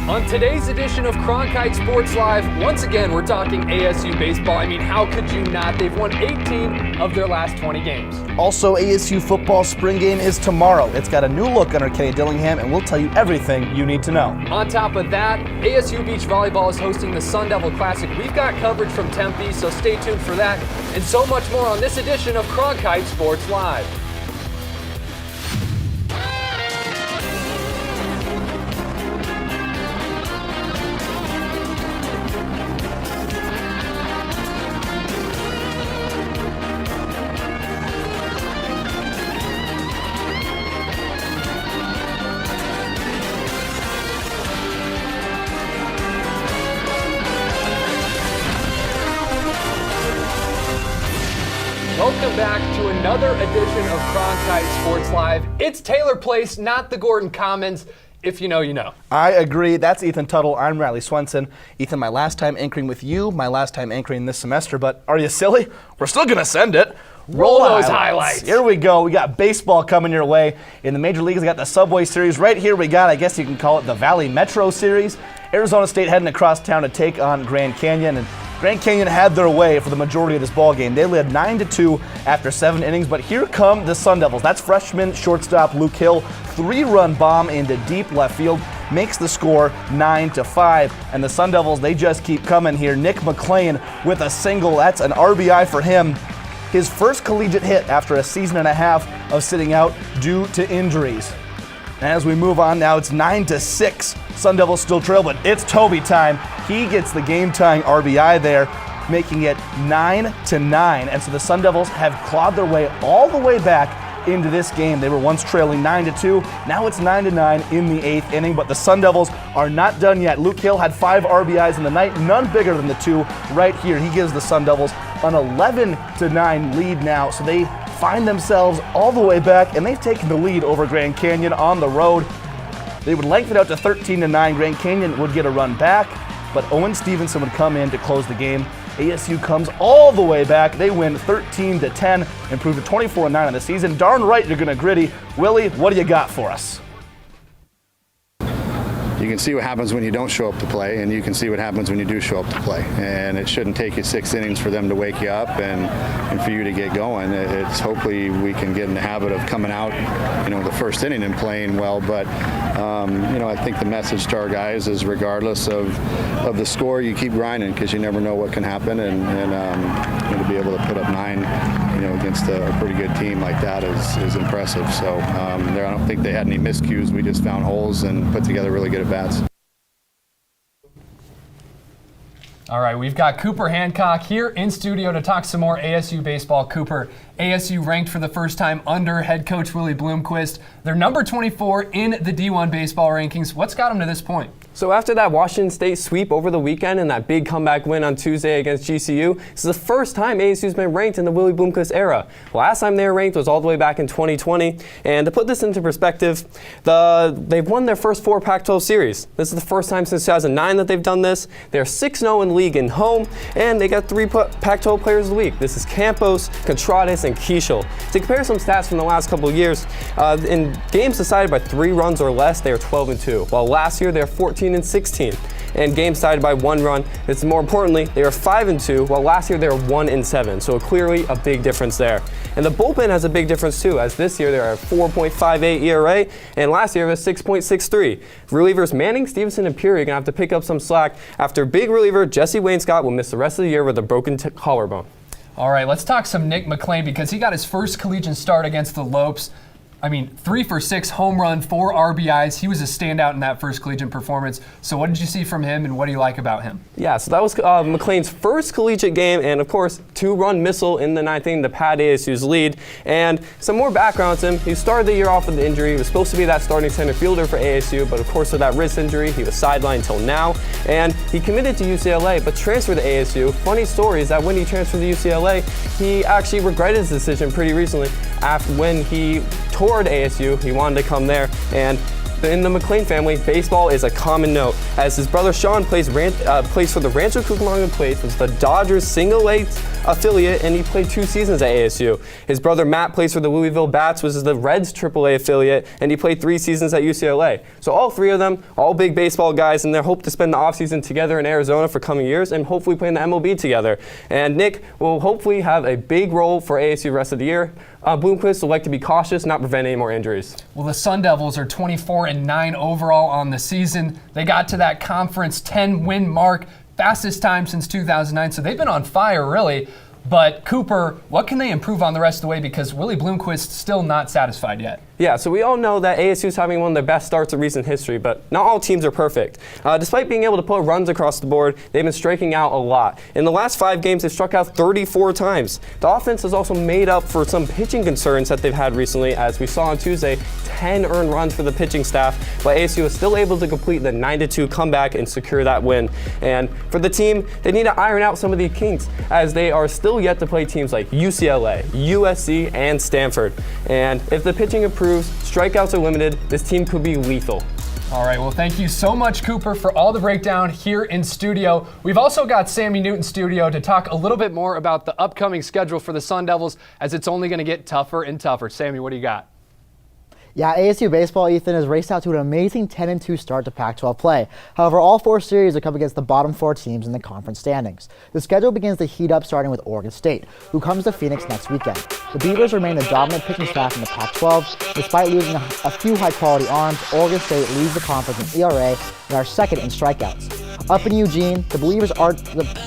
On today's edition of Cronkite Sports Live, once again, we're talking ASU baseball. I mean, how could you not? They've won 18 of their last 20 games. Also, ASU football spring game is tomorrow. It's got a new look under Kenny Dillingham, and we'll tell you everything you need to know. On top of that, ASU Beach Volleyball is hosting the Sun Devil Classic. We've got coverage from Tempe, so stay tuned for that, and so much more on this edition of Cronkite Sports Live. Welcome back to another edition of Cronkite Sports Live. It's Taylor Place, not the Gordon Commons. If you know, you know. I agree. That's Ethan Tuttle. I'm Riley Swenson. Ethan, my last time anchoring with you, my last time anchoring this semester, but are you silly? We're still going to send it. Roll those highlights. Here we go. We got baseball coming your way. In the major leagues, we got the Subway Series. Right here we got, I guess you can call it the Valley Metro Series. Arizona State heading across town to take on Grand Canyon, and Grand Canyon had their way for the majority of this ball game. They led 9-2 after 7 innings, but here come the Sun Devils. That's freshman shortstop Luke Hill. 3-run bomb into deep left field makes the score 9-5. And the Sun Devils, they just keep coming here. Nick McLean with a single. That's an RBI for him. His first collegiate hit after a season and a half of sitting out due to injuries. And as we move on now, it's 9-6. Sun Devils still trail, but it's Toby time. He gets the game-tying RBI there, making it 9-9. And so the Sun Devils have clawed their way all the way back into this game. They were once trailing 9-2. Now it's 9-9 in the 8th inning, but the Sun Devils are not done yet. Luke Hill had 5 RBIs in the night, none bigger than the 2 right here. He gives the Sun Devils an 11-9 lead now. So they find themselves all the way back, and they've taken the lead over Grand Canyon on the road. They would lengthen it out to 13-9. Grand Canyon would get a run back, but Owen Stevenson would come in to close the game. ASU comes all the way back. They win 13-10, improve to 24-9 on the season. Darn right you're gonna gritty. Willie, what do you got for us? You can see what happens when you don't show up to play, and you can see what happens when you do show up to play. And it shouldn't take you 6 innings for them to wake you up and for you to get going. It's hopefully we can get in the habit of coming out, the first inning and playing well. But I think the message to our guys is, regardless of the score, you keep grinding, because you never know what can happen. And to be able to put up 9, against a pretty good team like that is impressive. So I don't think they had any miscues. We just found holes and put together really good at-bats. All right, we've got Cooper Hancock here in studio to talk some more ASU baseball. Cooper, ASU ranked for the first time under head coach Willie Bloomquist. They're number 24 in the D1 baseball rankings. What's got them to this point? So after that Washington State sweep over the weekend and that big comeback win on Tuesday against GCU, this is the first time ASU's been ranked in the Willie Bloomquist era. Last time they were ranked was all the way back in 2020. And to put this into perspective, they've won their first 4 Pac-12 series. This is the first time since 2009 that they've done this. They're 6-0 in the league and home, and they got 3 Pac-12 players of the week. This is Campos, Contradas, and Keishel. To compare some stats from the last couple of years, in games decided by 3 runs or less, they were 12-2, while last year they were 14-16. And games decided by 1 run, it's more importantly, they were 5-2, while last year they were 1-7. So clearly a big difference there. And the bullpen has a big difference too, as this year they're at 4.58 ERA, and last year it was 6.63. Relievers Manning, Stevenson, and Peary are gonna have to pick up some slack after big reliever Jesse Wainscott will miss the rest of the year with a broken collarbone. All right, let's talk some Nick McLean, because he got his first collegiate start against the Lopes. 3 for 6, home run, 4 RBIs. He was a standout in that first collegiate performance. So what did you see from him, and what do you like about him? Yeah, so that was McLean's first collegiate game, and of course, 2-run missile in the 9th inning to pad ASU's lead. And some more background on him. He started the year off with the injury. He was supposed to be that starting center fielder for ASU, but of course with that wrist injury, he was sidelined until now. And he committed to UCLA, but transferred to ASU. Funny story is that when he transferred to UCLA, he actually regretted his decision pretty recently. When he toured ASU, he wanted to come there, and in the McLean family, baseball is a common note, as his brother Sean plays for the Rancho Cucamonga Plates, which is the Dodgers single-A affiliate, and he played 2 seasons at ASU. His brother Matt plays for the Louisville Bats, which is the Reds AAA affiliate, and he played 3 seasons at UCLA. So all 3 of them, all big baseball guys, and they hope to spend the offseason together in Arizona for coming years and hopefully play in the MLB together. And Nick will hopefully have a big role for ASU the rest of the year. Bloomquist will like to be cautious, not prevent any more injuries. Well, the Sun Devils are 24-9 overall on the season. They got to that conference 10-win mark, fastest time since 2009, so they've been on fire, really. But Cooper, what can they improve on the rest of the way? Because Willie Bloomquist's still not satisfied yet. Yeah, so we all know that ASU is having one of their best starts in recent history, but not all teams are perfect. Despite being able to put runs across the board, they've been striking out a lot. In the last 5 games, they've struck out 34 times. The offense has also made up for some pitching concerns that they've had recently, as we saw on Tuesday, 10 earned runs for the pitching staff, but ASU is still able to complete the 9-2 comeback and secure that win. And for the team, they need to iron out some of the kinks, as they are still yet to play teams like UCLA, USC, and Stanford. And if the pitching improves, strikeouts are limited, this team could be lethal. All right, well, thank you so much, Cooper, for all the breakdown here in studio. We've also got Sammy Newton studio to talk a little bit more about the upcoming schedule for the Sun Devils, as it's only going to get tougher and tougher. Sammy, what do you got? Yeah, ASU baseball, Ethan, has raced out to an amazing 10-2 start to Pac-12 play. However, all 4 series are come against the bottom 4 teams in the conference standings. The schedule begins to heat up, starting with Oregon State, who comes to Phoenix next weekend. The Beavers remain the dominant pitching staff in the Pac-12. Despite losing a few high-quality arms, Oregon State leads the conference in ERA and are second in strikeouts. Up in Eugene, the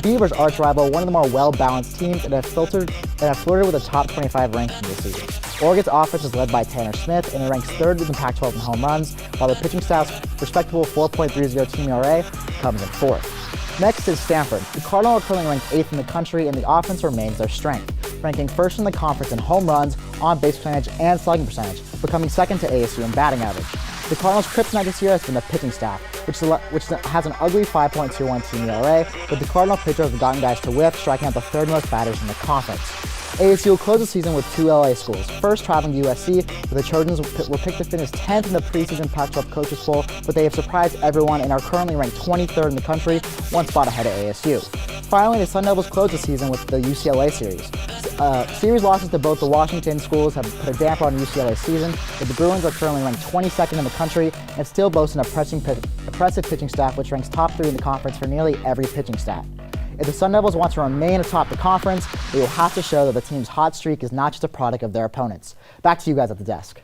Beavers' arch rival, one of the more well-balanced teams, and have flirted with a top 25 ranking this season. Oregon's offense is led by Tanner Smith, and it ranks 3rd in the Pac-12 in home runs, while the pitching staff's respectable 4.30 team ERA comes in 4th. Next is Stanford. The Cardinals are currently ranked 8th in the country, and the offense remains their strength, ranking 1st in the conference in home runs, on-base percentage, and slugging percentage, becoming 2nd to ASU in batting average. The Cardinals' kryptonite this year has been the pitching staff, which has an ugly 5.21 team ERA, but the Cardinal pitchers have gotten guys to whiff, striking out the 3rd most batters in the conference. ASU will close the season with 2 LA schools. First, traveling to USC, where the Trojans were picked to finish 10th in the preseason Pac-12 Coaches Poll, but they have surprised everyone and are currently ranked 23rd in the country, 1 spot ahead of ASU. Finally, the Sun Devils close the season with the UCLA series. Series losses to both the Washington schools have put a damper on UCLA's season, but the Bruins are currently ranked 22nd in the country and still boast an impressive pitching staff, which ranks top 3 in the conference for nearly every pitching stat. If the Sun Devils want to remain atop the conference, they will have to show that the team's hot streak is not just a product of their opponents. Back to you guys at the desk.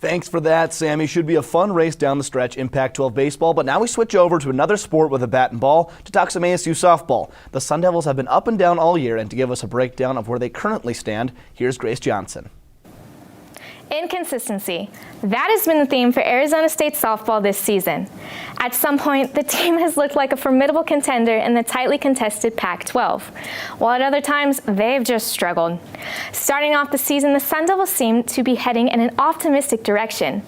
Thanks for that, Sammy. Should be a fun race down the stretch in Pac-12 baseball, but now we switch over to another sport with a bat and ball to talk some ASU softball. The Sun Devils have been up and down all year, and to give us a breakdown of where they currently stand, here's Grace Johnson. Inconsistency. That has been the theme for Arizona State softball this season. At some point, the team has looked like a formidable contender in the tightly contested Pac-12, while at other times, they've just struggled. Starting off the season, the Sun Devils seemed to be heading in an optimistic direction.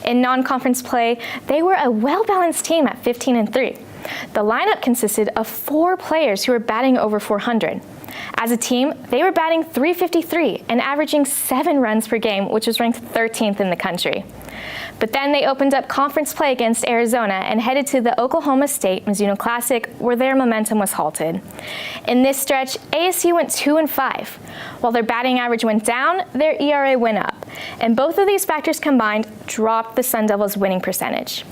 In non-conference play, they were a well-balanced team at 15-3. The lineup consisted of 4 players who were batting over 400. As a team, they were batting .353 and averaging 7 runs per game, which was ranked 13th in the country. But then they opened up conference play against Arizona and headed to the Oklahoma State Mizuno Classic, where their momentum was halted. In this stretch, ASU went 2-5. While their batting average went down, their ERA went up, and both of these factors combined dropped the Sun Devils' winning percentage.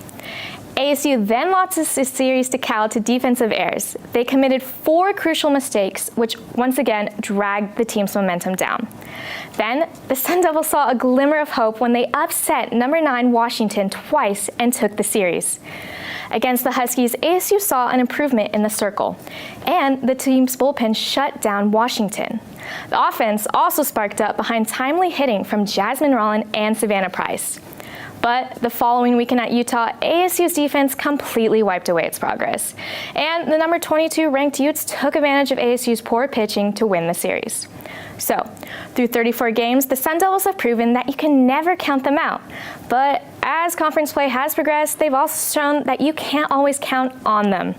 ASU then lost this series to Cal to defensive errors. They committed 4 crucial mistakes, which once again dragged the team's momentum down. Then, the Sun Devils saw a glimmer of hope when they upset number 9 Washington twice and took the series. Against the Huskies, ASU saw an improvement in the circle, and the team's bullpen shut down Washington. The offense also sparked up behind timely hitting from Jasmine Rollin and Savannah Price. But the following weekend at Utah, ASU's defense completely wiped away its progress. And the number 22 ranked Utes took advantage of ASU's poor pitching to win the series. So, through 34 games, the Sun Devils have proven that you can never count them out. But as conference play has progressed, they've also shown that you can't always count on them.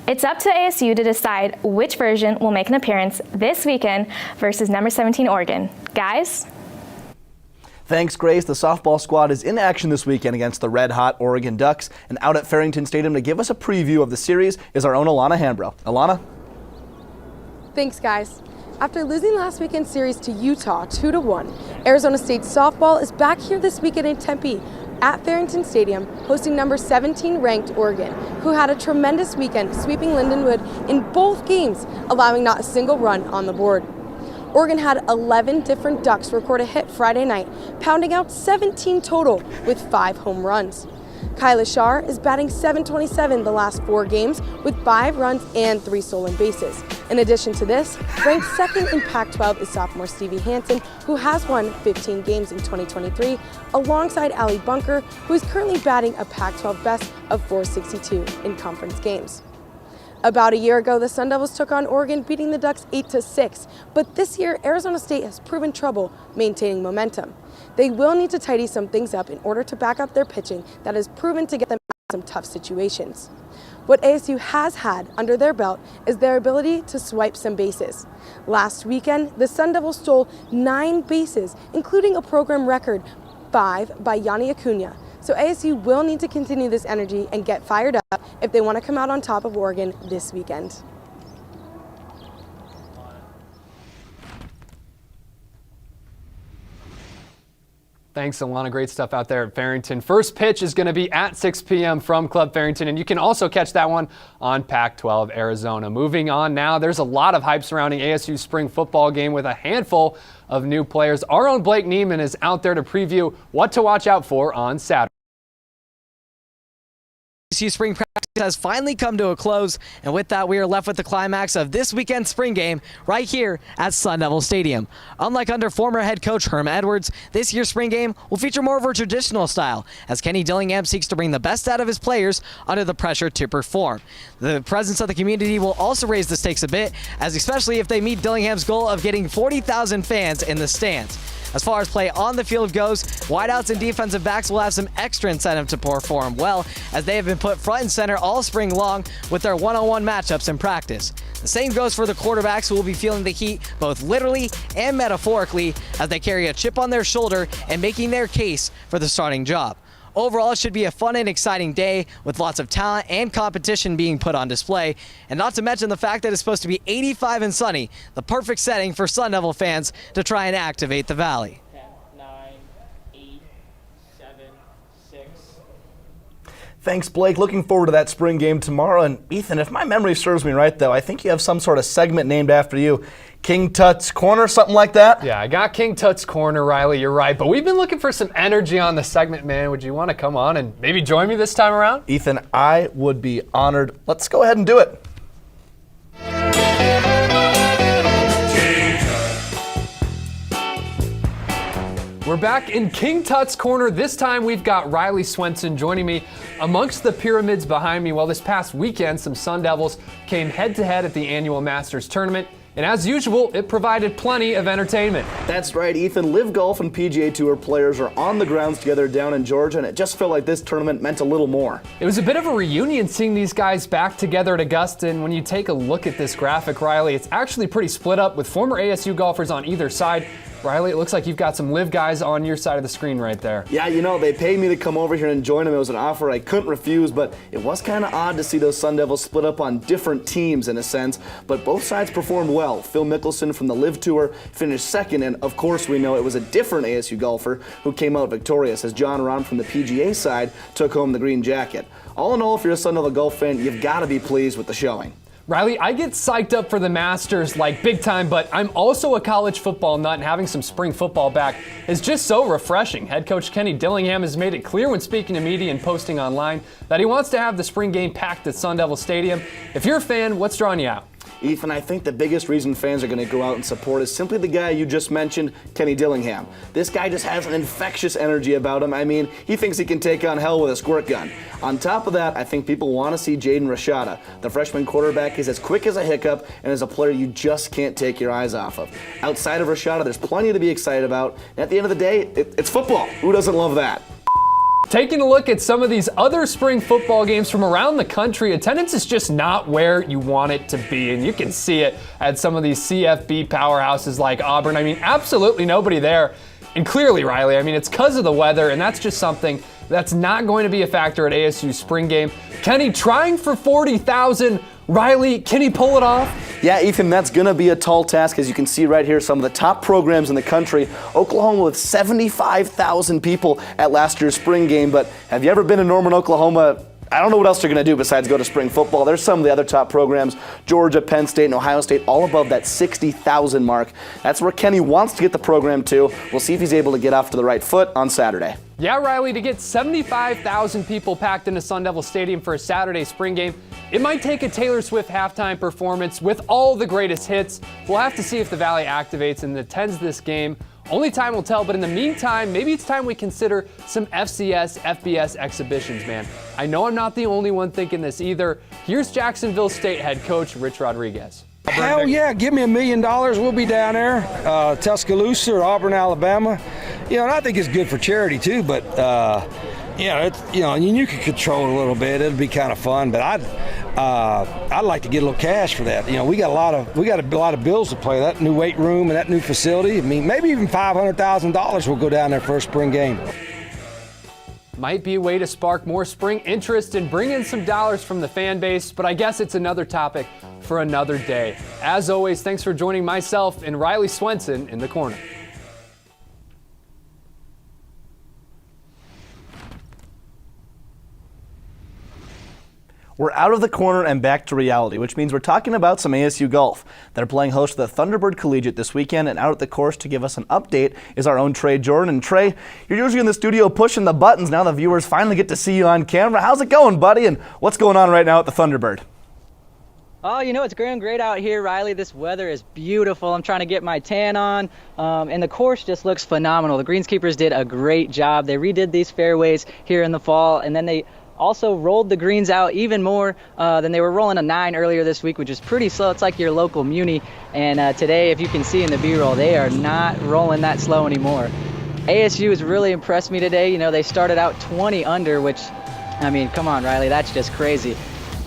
It's up to ASU to decide which version will make an appearance this weekend versus number 17 Oregon. Guys? Thanks, Grace. The softball squad is in action this weekend against the red-hot Oregon Ducks. And out at Farrington Stadium to give us a preview of the series is our own Alana Hambro. Alana? Thanks, guys. After losing last weekend's series to Utah 2-1, Arizona State softball is back here this weekend in Tempe at Farrington Stadium, hosting number 17 ranked Oregon, who had a tremendous weekend sweeping Lindenwood in both games, allowing not a single run on the board. Oregon had 11 different Ducks record a hit Friday night, pounding out 17 total with 5 home runs. Kyla Shar is batting .727 the last 4 games with 5 runs and 3 stolen bases. In addition to this, ranked second in Pac-12 is sophomore Stevie Hansen, who has won 15 games in 2023, alongside Allie Bunker, who is currently batting a Pac-12 best of .462 in conference games. About a year ago, the Sun Devils took on Oregon, beating the Ducks 8-6, but this year, Arizona State has proven trouble maintaining momentum. They will need to tidy some things up in order to back up their pitching that has proven to get them out of some tough situations. What ASU has had under their belt is their ability to swipe some bases. Last weekend, the Sun Devils stole 9 bases, including a program record 5 by Yanni Acuna. So ASU will need to continue this energy and get fired up if they want to come out on top of Oregon this weekend. Thanks, Alana. Great stuff out there at Farrington. First pitch is going to be at 6 p.m. from Club Farrington, and you can also catch that one on Pac-12 Arizona. Moving on now, there's a lot of hype surrounding ASU's spring football game with a handful of new players. Our own Blake Neiman is out there to preview what to watch out for on Saturday. ASU spring practice has finally come to a close, and with that, we are left with the climax of this weekend's spring game right here at Sun Devil Stadium. Unlike under former head coach Herm Edwards, this year's spring game will feature more of a traditional style, as Kenny Dillingham seeks to bring the best out of his players under the pressure to perform. The presence of the community will also raise the stakes a bit, as especially if they meet Dillingham's goal of getting 40,000 fans in the stands. As far as play on the field goes, wideouts and defensive backs will have some extra incentive to perform well, as they have been put front and center all spring long with their one-on-one matchups in practice. The same goes for the quarterbacks, who will be feeling the heat both literally and metaphorically as they carry a chip on their shoulder and making their case for the starting job. Overall, it should be a fun and exciting day with lots of talent and competition being put on display, and not to mention the fact that it's supposed to be 85 and sunny, the perfect setting for Sun Devil fans to try and activate the Valley. 10, 9, 8, 7, 6. Thanks, Blake. Looking forward to that spring game tomorrow. And Ethan, if my memory serves me right, though, I think you have some sort of segment named after you. King Tut's Corner, something like that? Yeah, I got King Tut's Corner, Riley. You're right. But we've been looking for some energy on the segment, man. Would you want to come on and maybe join me this time around? Ethan, I would be honored. Let's go ahead and do it. We're back in King Tut's Corner. This time we've got Riley Swenson joining me amongst the pyramids behind me. Well, this past weekend, some Sun Devils came head-to-head at the annual Masters Tournament. And as usual, it provided plenty of entertainment. That's right, Ethan. Live Golf and PGA Tour players are on the grounds together down in Georgia, and it just felt like this tournament meant a little more. It was a bit of a reunion seeing these guys back together at Augusta, and when you take a look at this graphic, Riley, it's actually pretty split up with former ASU golfers on either side. Riley, it looks like you've got some Live guys on your side of the screen right there. Yeah, you know, they paid me to come over here and join them. It was an offer I couldn't refuse, but it was kind of odd to see those Sun Devils split up on different teams in a sense, but both sides performed well. Phil Mickelson from the Live Tour finished second, and of course we know it was a different ASU golfer who came out victorious, as John Rahm from the PGA side took home the green jacket. All in all, if you're a Sun Devil golf fan, you've got to be pleased with the showing. Riley, I get psyched up for the Masters like big time, but I'm also a college football nut, and having some spring football back is just so refreshing. Head coach Kenny Dillingham has made it clear when speaking to media and posting online that he wants to have the spring game packed at Sun Devil Stadium. If you're a fan, what's drawing you out? Ethan, I think the biggest reason fans are going to go out and support is simply the guy you just mentioned, Kenny Dillingham. This guy just has an infectious energy about him. I mean, he thinks he can take on hell with a squirt gun. On top of that, I think people want to see Jaden Rashada. The freshman quarterback is as quick as a hiccup and is a player you just can't take your eyes off of. Outside of Rashada, there's plenty to be excited about. And at the end of the day, it's football. Who doesn't love that? Taking a look at some of these other spring football games from around the country, attendance is just not where you want it to be, and you can see it at some of these CFB powerhouses like Auburn. I mean, absolutely nobody there. And clearly, Riley, I mean, it's because of the weather, and that's just something that's not going to be a factor at ASU's spring game. Kenny trying for 40,000. Riley, can he pull it off? Yeah, Ethan, that's going to be a tall task. As you can see right here, some of the top programs in the country. Oklahoma with 75,000 people at last year's spring game. But have you ever been to Norman, Oklahoma? I don't know what else they're going to do besides go to spring football. There's some of the other top programs, Georgia, Penn State, and Ohio State, all above that 60,000 mark. That's where Kenny wants to get the program to. We'll see if he's able to get off to the right foot on Saturday. Yeah, Riley, to get 75,000 people packed into Sun Devil Stadium for a Saturday spring game, it might take a Taylor Swift halftime performance with all the greatest hits. We'll have to see if the Valley activates and attends this game. Only time will tell, but in the meantime, maybe it's time we consider some FCS, FBS exhibitions, man. I know I'm not the only one thinking this either. Here's Jacksonville State head coach Rich Rodriguez. Hell yeah, give me $1 million. We'll be down there, Tuscaloosa or Auburn, Alabama. And I think it's good for charity too, but you can control it a little bit. It'll be kind of fun, but I'd like to get a little cash for that. We got a lot of bills to play. That new weight room and that new facility. I mean, maybe even $500,000 will go down there for a spring game. Might be a way to spark more spring interest and bring in some dollars from the fan base, but I guess it's another topic for another day. As always, thanks for joining myself and Riley Swenson in the corner. We're out of the corner and back to reality, which means we're talking about some ASU golf. They're playing host to the Thunderbird Collegiate this weekend, and out at the course to give us an update is our own Trey Jordan. And Trey, you're usually in the studio pushing the buttons. Now the viewers finally get to see you on camera. How's it going, buddy? And what's going on right now at the Thunderbird? Oh, it's going great out here, Riley. This weather is beautiful. I'm trying to get my tan on, and the course just looks phenomenal. The greenskeepers did a great job. They redid these fairways here in the fall, and then they also rolled the greens out even more than they were rolling a 9 earlier this week, which is pretty slow. It's like your local Muni. And today, if you can see in the B-roll, they are not rolling that slow anymore. ASU has really impressed me today. They started out 20 under, which, I mean, come on, Riley, that's just crazy.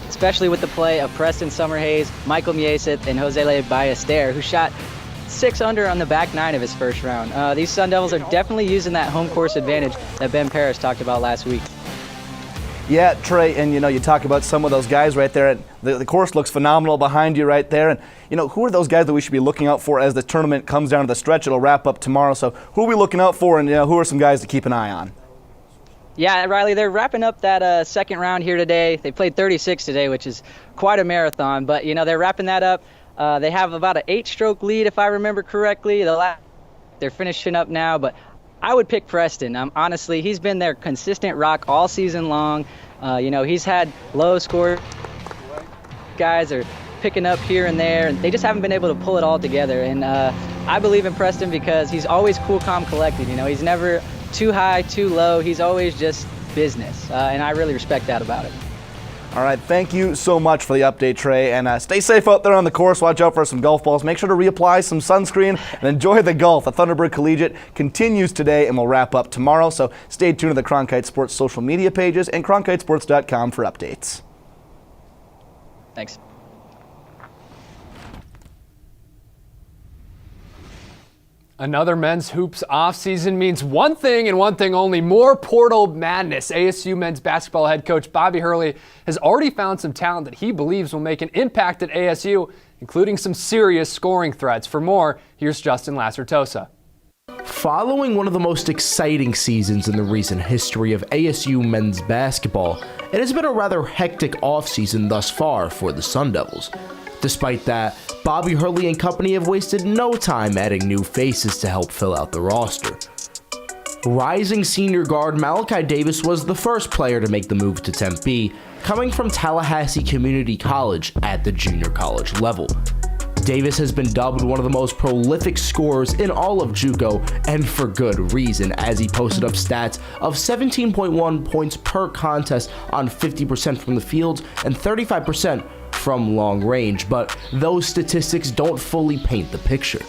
Especially with the play of Preston Summerhays, Michael Mieseth, and Jose Ballester, who shot 6 under on the back 9 of his first round. These Sun Devils are definitely using that home course advantage that Ben Parrish talked about last week. Yeah, Trey, and you talk about some of those guys right there. The course looks phenomenal behind you right there. And who are those guys that we should be looking out for as the tournament comes down to the stretch? It'll wrap up tomorrow. So who are we looking out for, and who are some guys to keep an eye on? Yeah, Riley, they're wrapping up that second round here today. They played 36 today, which is quite a marathon. But they're wrapping that up. They have about an 8-stroke lead, if I remember correctly. They're finishing up now, but I would pick Preston. Honestly, he's been their consistent rock all season long. He's had low score. Guys are picking up here and there, and they just haven't been able to pull it all together. And I believe in Preston because he's always cool, calm, collected. He's never too high, too low. He's always just business, and I really respect that about him. All right, thank you so much for the update, Trey, and stay safe out there on the course. Watch out for some golf balls. Make sure to reapply some sunscreen and enjoy the golf. The Thunderbird Collegiate continues today and will wrap up tomorrow, so stay tuned to the Cronkite Sports social media pages and cronkitesports.com for updates. Thanks. Another men's hoops offseason means one thing and one thing only, more portal madness. ASU men's basketball head coach Bobby Hurley has already found some talent that he believes will make an impact at ASU, including some serious scoring threats. For more, here's Justin Lacertosa. Following one of the most exciting seasons in the recent history of ASU men's basketball, it has been a rather hectic offseason thus far for the Sun Devils. Despite that, Bobby Hurley and company have wasted no time adding new faces to help fill out the roster. Rising senior guard Malachi Davis was the first player to make the move to Tempe, coming from Tallahassee Community College at the junior college level. Davis has been dubbed one of the most prolific scorers in all of JUCO, and for good reason, as he posted up stats of 17.1 points per contest on 50% from the field and 35% from long range, but those statistics don't fully paint the picture.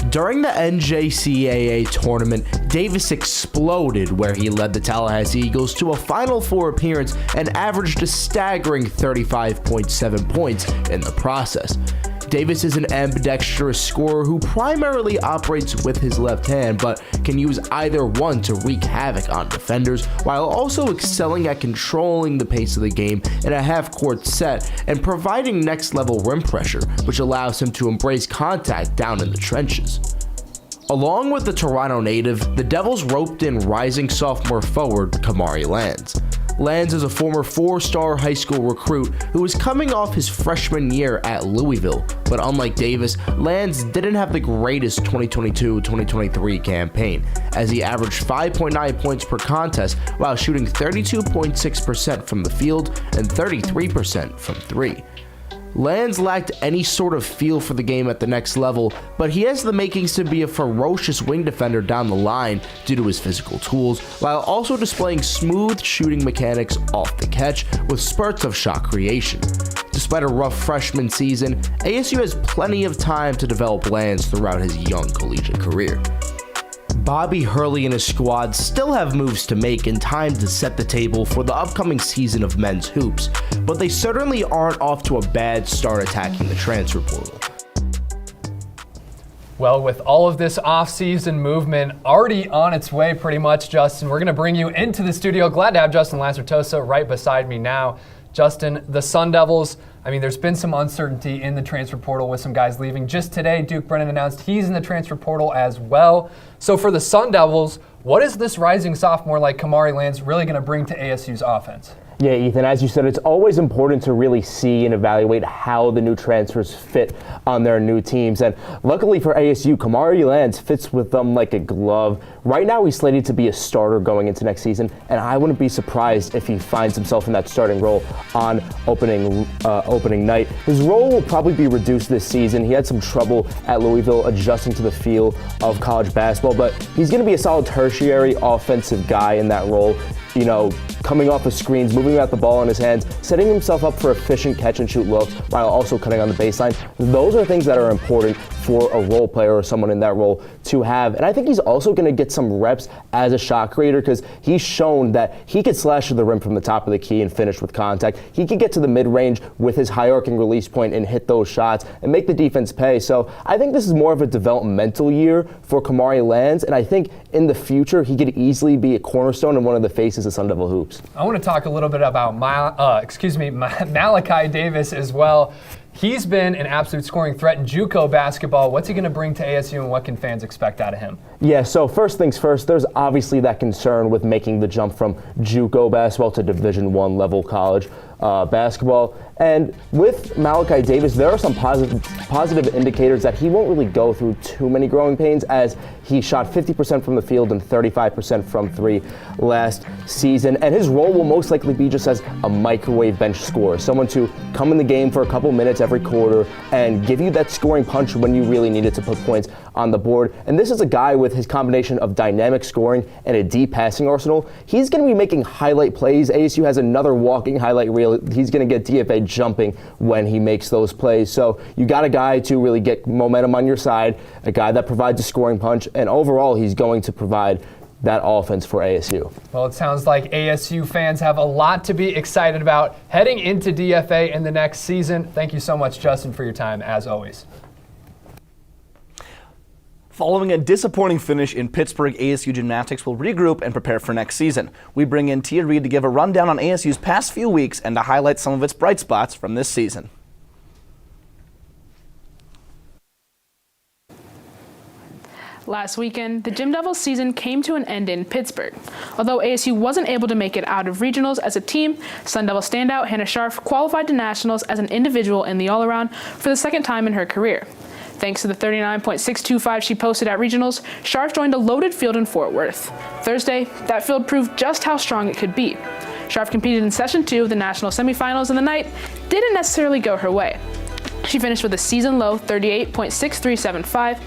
During the NJCAA tournament, Davis exploded where he led the Tallahassee Eagles to a Final Four appearance and averaged a staggering 35.7 points in the process. Davis is an ambidextrous scorer who primarily operates with his left hand, but can use either one to wreak havoc on defenders, while also excelling at controlling the pace of the game in a half-court set and providing next-level rim pressure, which allows him to embrace contact down in the trenches. Along with the Toronto native, the Devils roped in rising sophomore forward Kamari Lands. Lands is a former 4-star high school recruit who was coming off his freshman year at Louisville, but unlike Davis, Lands didn't have the greatest 2022-2023 campaign, as he averaged 5.9 points per contest while shooting 32.6% from the field and 33% from three. Lands lacked any sort of feel for the game at the next level, but he has the makings to be a ferocious wing defender down the line due to his physical tools, while also displaying smooth shooting mechanics off the catch with spurts of shot creation. Despite a rough freshman season, ASU has plenty of time to develop Lands throughout his young collegiate career. Bobby Hurley and his squad still have moves to make in time to set the table for the upcoming season of men's hoops, but they certainly aren't off to a bad start attacking the transfer portal. Well, with all of this off-season movement already on its way pretty much, Justin, we're going to bring you into the studio. Glad to have Justin Lacertosa right beside me now. Justin, the Sun Devils, I mean, there's been some uncertainty in the transfer portal with some guys leaving. Just today, Duke Brennan announced he's in the transfer portal as well. So for the Sun Devils, what is this rising sophomore like Kamari Lands really going to bring to ASU's offense? Yeah, Ethan, as you said, it's always important to really see and evaluate how the new transfers fit on their new teams. And luckily for ASU, Kamari Lands fits with them like a glove. Right now, he's slated to be a starter going into next season, and I wouldn't be surprised if he finds himself in that starting role on opening night. His role will probably be reduced this season. He had some trouble at Louisville adjusting to the feel of college basketball, but he's going to be a solid tertiary offensive guy in that role. You know, coming off the screens, moving out the ball in his hands, setting himself up for efficient catch-and-shoot looks while also cutting on the baseline. Those are things that are important for a role player or someone in that role to have. And I think he's also going to get some reps as a shot creator because he's shown that he could slash to the rim from the top of the key and finish with contact. He could get to the mid-range with his high arcing release point and hit those shots and make the defense pay. So I think this is more of a developmental year for Kamari Lands, and I think in the future he could easily be a cornerstone and one of the faces of Sun Devil hoops. I want to talk a little bit about Malachi Davis as well. He's been an absolute scoring threat in JUCO basketball. What's he going to bring to ASU, and what can fans expect out of him? Yeah, so first things first, there's obviously that concern with making the jump from JUCO basketball to Division I level college basketball. And with Malachi Davis, there are some positive indicators that he won't really go through too many growing pains, as he shot 50% from the field and 35% from three last season. And his role will most likely be just as a microwave bench scorer, someone to come in the game for a couple minutes every quarter and give you that scoring punch when you really need it to put points on the board. And this is a guy with his combination of dynamic scoring and a deep passing arsenal. He's going to be making highlight plays. ASU has another walking highlight reel. He's going to get DFA jumping when he makes those plays. So you got a guy to really get momentum on your side, a guy that provides a scoring punch, and overall he's going to provide that offense for ASU. Well, it sounds like ASU fans have a lot to be excited about heading into DFA in the next season. Thank you so much, Justin, for your time, as always. Following a disappointing finish in Pittsburgh, ASU Gymnastics will regroup and prepare for next season. We bring in Tia Reed to give a rundown on ASU's past few weeks and to highlight some of its bright spots from this season. Last weekend, the Gym Devils season came to an end in Pittsburgh. Although ASU wasn't able to make it out of regionals as a team, Sun Devil standout Hannah Scharf qualified to nationals as an individual in the all-around for the second time in her career. Thanks to the 39.625 she posted at regionals, Scharf joined a loaded field in Fort Worth. Thursday, that field proved just how strong it could be. Scharf competed in Session 2 of the national semifinals, and the night didn't necessarily go her way. She finished with a season-low 38.6375.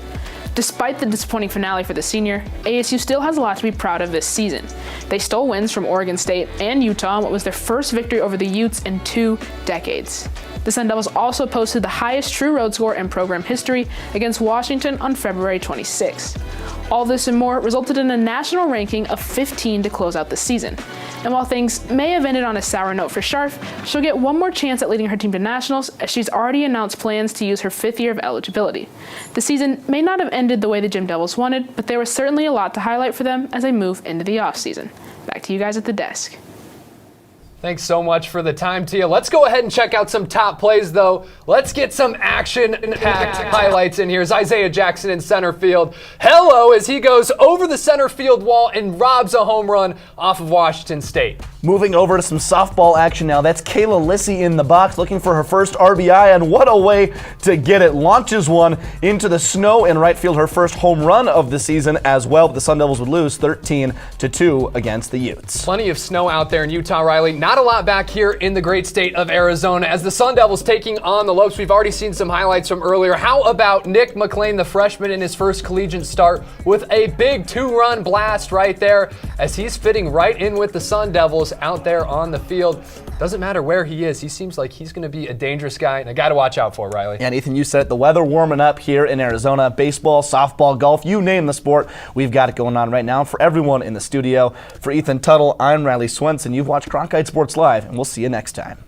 Despite the disappointing finale for the senior, ASU still has a lot to be proud of this season. They stole wins from Oregon State and Utah in what was their first victory over the Utes in 2 decades. The Sun Devils also posted the highest true road score in program history against Washington on February 26. All this and more resulted in a national ranking of 15 to close out the season. And while things may have ended on a sour note for Scharf, she'll get one more chance at leading her team to nationals, as she's already announced plans to use her 5th year of eligibility. The season may not have ended the way the Gym Devils wanted, but there was certainly a lot to highlight for them as they move into the offseason. Back to you guys at the desk. Thanks so much for the time, Tia. Let's go ahead and check out some top plays, though. Let's get some action-packed highlights in here. As Isaiah Jackson in center field. Hello, as he goes over the center field wall and robs a home run off of Washington State. Moving over to some softball action now. That's Kayla Lissy in the box looking for her first RBI, and what a way to get it. Launches one into the snow in right field, her first home run of the season as well. But the Sun Devils would lose 13-2 against the Utes. Plenty of snow out there in Utah, Riley. Not a lot back here in the great state of Arizona as the Sun Devils taking on the Lopes. We've already seen some highlights from earlier. How about Nick McLean, the freshman in his first collegiate start, with a big 2-run blast right there as he's fitting right in with the Sun Devils out there on the field. Doesn't matter where he is. He seems like he's going to be a dangerous guy and a guy to watch out for, Riley. And Ethan, you said it, the weather warming up here in Arizona. Baseball, softball, golf, you name the sport. We've got it going on right now. For everyone in the studio, for Ethan Tuttle, I'm Riley Swenson. You've watched Cronkite Sports Live, and we'll see you next time.